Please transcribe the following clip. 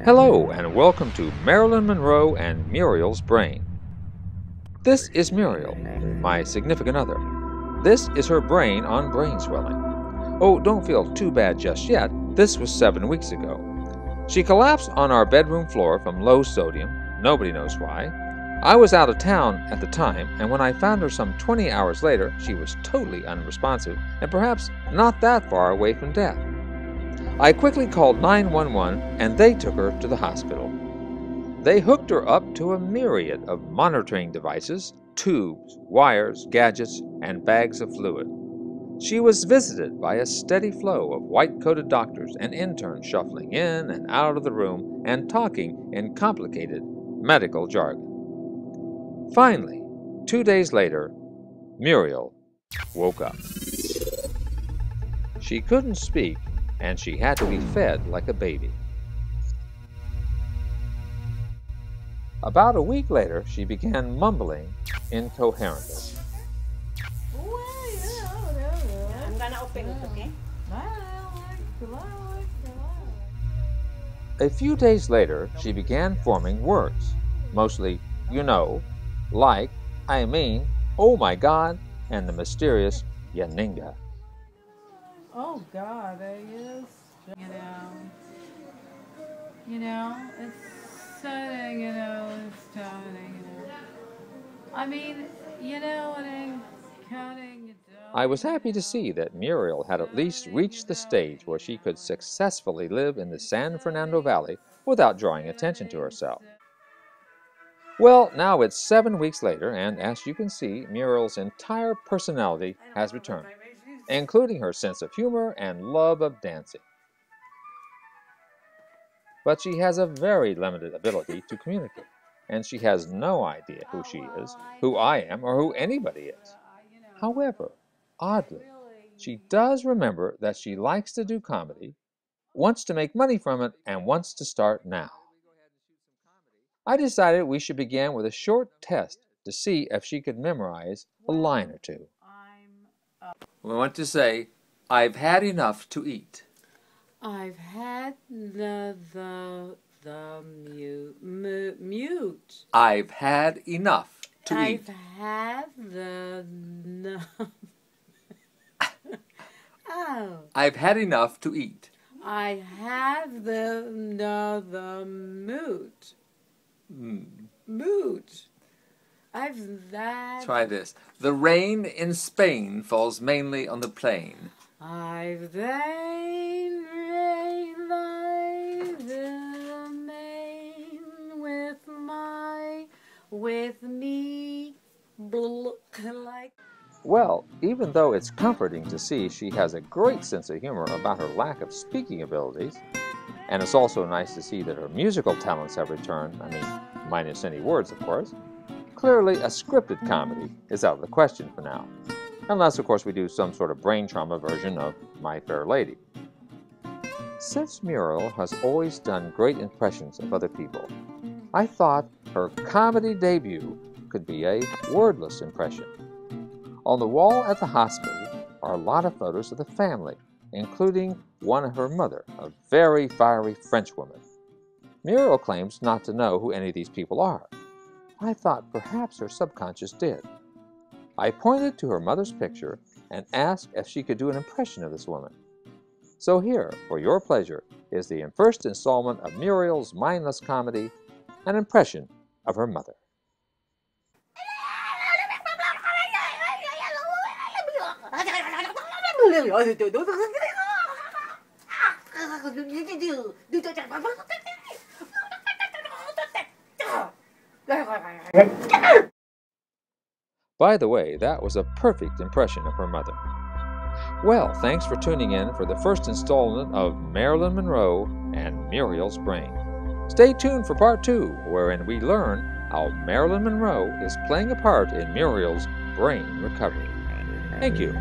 Hello and welcome to Marilyn Monroe and Muriel's Brain. This is Muriel, my significant other. This is her brain on brain swelling. Oh, don't feel too bad just yet. This was 7 weeks ago. She collapsed on our bedroom floor from low sodium. Nobody knows why. I was out of town at the time, and when I found her some 20 hours later, she was totally unresponsive and perhaps not that far away from death. I quickly called 911 and they took her to the hospital. They hooked her up to a myriad of monitoring devices, tubes, wires, gadgets, and bags of fluid. She was visited by a steady flow of white-coated doctors and interns shuffling in and out of the room and talking in complicated medical jargon. Finally, 2 days later, Muriel woke up. She couldn't speak, and she had to be fed like a baby. About a week later, she began mumbling incoherently. I'm gonna open it, okay? A few days later, she began forming words, mostly, you know, like, I mean, oh my God, and the mysterious Yaninga. Oh God, it is. It's starting, it's starting, I mean, it ain't cutting it down. I was happy to see that Muriel had at least reached the stage where she could successfully live in the San Fernando Valley without drawing attention to herself. Well, now it's 7 weeks later, and as you can see, Muriel's entire personality has returned, including her sense of humor and love of dancing. But she has a very limited ability to communicate, and she has no idea who she is, who I am, or who anybody is. However, oddly, she does remember that she likes to do comedy, wants to make money from it, and wants to start now. I decided we should begin with a short test to see if she could memorize a line or two. We want to say, I've had enough to eat. I've had the mute. I've had enough to eat. I've had the oh. I've had enough to eat. I have the moot. Moot. I've that. Try this. The rain in Spain falls mainly on the plain. I've rain by the main with me like. Well, even though it's comforting to see she has a great sense of humor about her lack of speaking abilities, and it's also nice to see that her musical talents have returned, minus any words, of course, clearly a scripted comedy is out of the question for now. Unless, of course, we do some sort of brain trauma version of My Fair Lady. Since Muriel has always done great impressions of other people, I thought her comedy debut could be a wordless impression. On the wall at the hospital are a lot of photos of the family, including one of her mother, a very fiery Frenchwoman. Muriel claims not to know who any of these people are. I thought perhaps her subconscious did. I pointed to her mother's picture and asked if she could do an impression of this woman. So here, for your pleasure, is the first installment of Muriel's mindless comedy, an impression of her mother. By the way, that was a perfect impression of her mother. Well, thanks for tuning in for the first installment of Marilyn Monroe and Muriel's Brain. Stay tuned for part 2, wherein we learn how Marilyn Monroe is playing a part in Muriel's brain recovery. Thank you.